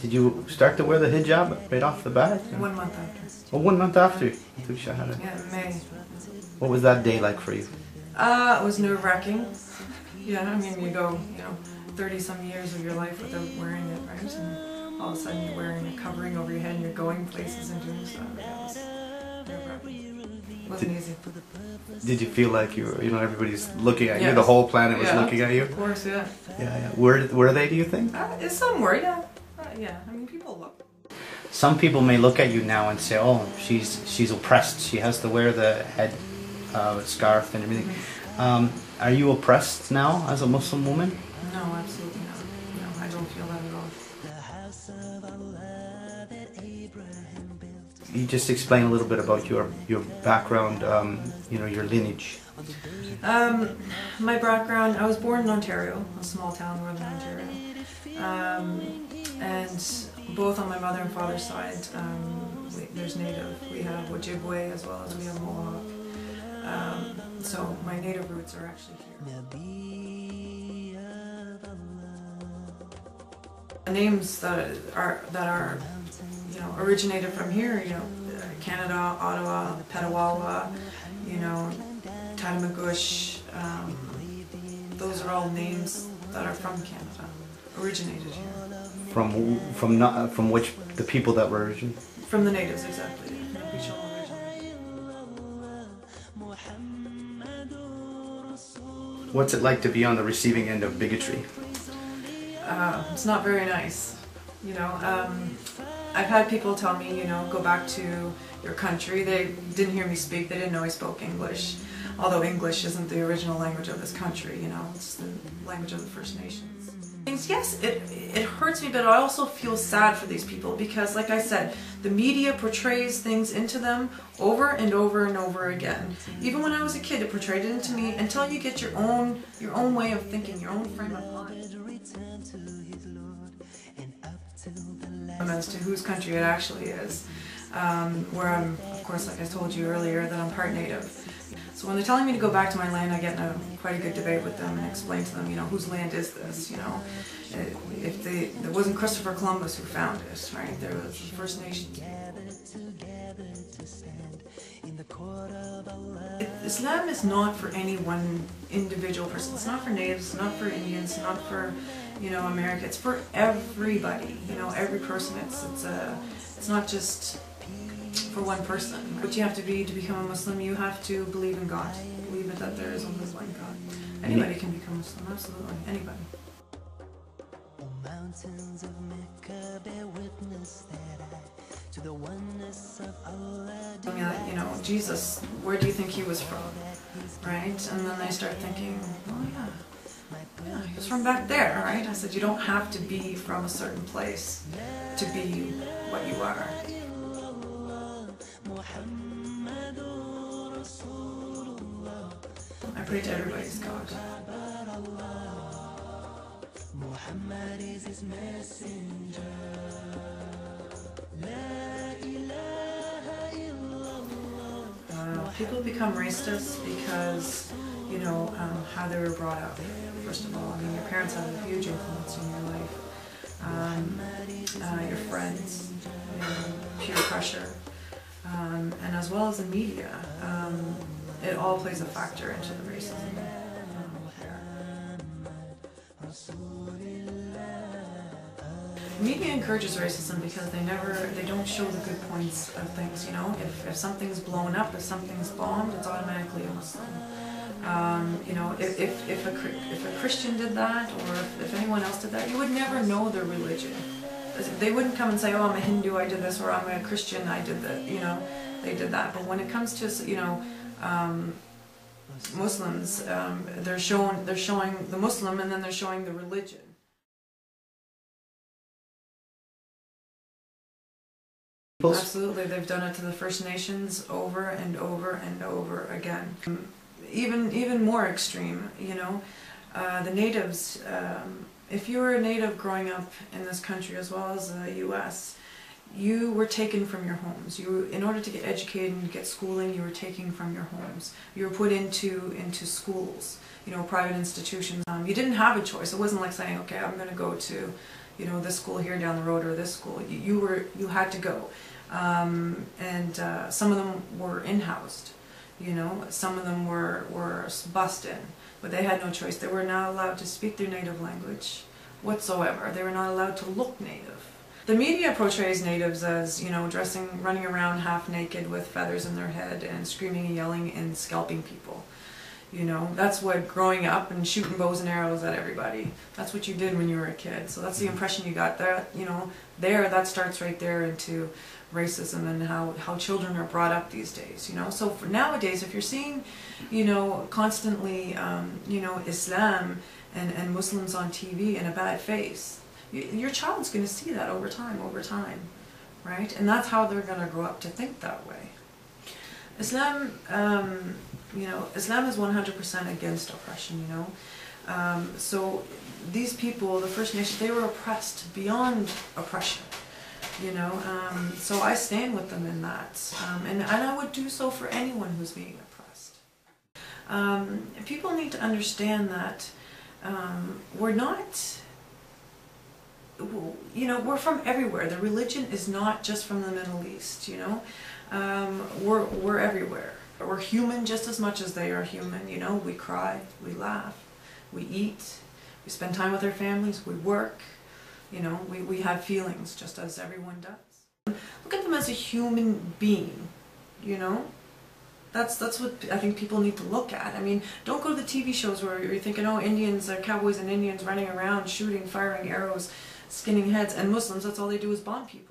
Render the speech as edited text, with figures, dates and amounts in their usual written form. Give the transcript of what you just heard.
Did you start to wear the hijab right off the bat? 1 month after. Oh, 1 month after. Yeah, May. What was that day like for you? It was nerve-wracking. Yeah, I mean, you go, 30-some years of your life without wearing it, right? And all of a sudden you're wearing a covering over your head and you're going places and doing stuff. Yeah, it was nerve-wracking. It wasn't easy. Did you feel like everybody's looking at you? Yes. The whole planet was looking at you? Of course, yeah. Yeah. Were they, do you think? Some were, yeah. Yeah, I mean, people look. Some people may look at you now and say, oh, she's oppressed. She has to wear the head scarf and everything. Mm-hmm. Are you oppressed now as a Muslim woman? No, absolutely not. No, I don't feel that at all. You just explain a little bit about your background, your lineage. My background, I was born in Ontario, a small town, northern Ontario. And both on my mother and father's side, there's Native. We have Ojibwe as well as we have Mohawk. So my Native roots are actually here. The names that are originated from here, Canada, Ottawa, Petawawa, Tittamegush, those are all names that are from Canada, originated here. From which the people that were originated? From the natives, exactly. What's it like to be on the receiving end of bigotry? It's not very nice. I've had people tell me, go back to your country. They didn't hear me speak. They didn't know I spoke English. Although English isn't the original language of this country, it's the language of the First Nations. Yes, it hurts me, but I also feel sad for these people because, like I said, the media portrays things into them over and over and over again. Even when I was a kid, it portrayed it into me until you get your own way of thinking, your own frame of mind as to whose country it actually is. Where I'm, of course, like I told you earlier, that I'm part Native. So when they're telling me to go back to my land, I get in quite a good debate with them and explain to them, whose land is this, It wasn't Christopher Columbus who found it, right? There was the First Nations. Islam is not for any one individual person. It's not for natives, it's not for Indians, it's not for, America. It's for everybody, every person. It's not just for one person. What you have to be to become a Muslim, you have to believe in God. Believe that there is only one God. Anybody can become Muslim, absolutely. Anybody. Jesus, where do you think he was from? Right? And then I start thinking, oh yeah, he was from back there, right? I said, you don't have to be from a certain place to be what you are. I pray to everybody's God. Muhammad is his messenger. People become racist because, how they were brought up. First of all, your parents have a huge influence in your life. Your friends, peer pressure, and as well as the media. It all plays a factor into the racism. Media encourages racism because they don't show the good points of things. If something's blown up, if something's bombed, it's automatically a Muslim. If a Christian did that, or if anyone else did that, you would never know their religion. They wouldn't come and say, oh, I'm a Hindu, I did this, or I'm a Christian, I did that. They did that. But when it comes to Muslims, they're showing the Muslim, and then they're showing the religion. Absolutely, they've done it to the First Nations over and over and over again. Even more extreme, The natives, if you were a native growing up in this country as well as the U.S., you were taken from your homes. In order to get educated and get schooling, you were taken from your homes. You were put into schools, you know, private institutions. You didn't have a choice. It wasn't like saying, okay, I'm going to go to, you know, this school here down the road or this school. You had to go. Some of them were in-housed, you know, some of them were bussed in, but they had no choice. They were not allowed to speak their native language whatsoever. They were not allowed to look native. The media portrays natives as, you know, running around half naked with feathers in their head and screaming and yelling and scalping people. You know, that's what growing up and shooting bows and arrows at everybody. That's what you did when you were a kid. So that's the impression you got there, you know, that starts right there into racism and how children are brought up these days, you know. So for nowadays, if you're seeing, you know, constantly, you know, Islam and Muslims on TV in a bad face, your child's going to see that over time, right? And that's how they're going to grow up to think that way. Islam, you know, Islam is 100% against oppression, you know. So these people, the First Nations, they were oppressed beyond oppression, you know. So I stand with them in that. And I would do so for anyone who's being oppressed. People need to understand that we're not, you know, we're from everywhere. The religion is not just from the Middle East, you know. We're everywhere. We're human just as much as they are human, you know. We cry, we laugh, we eat, we spend time with our families, we work, you know, we have feelings just as everyone does. Look at them as a human being, you know. That's what I think people need to look at. I mean, don't go to the TV shows where you're thinking, oh, Indians, cowboys and Indians running around, shooting, firing arrows, skinning heads, and Muslims, that's all they do is bomb people.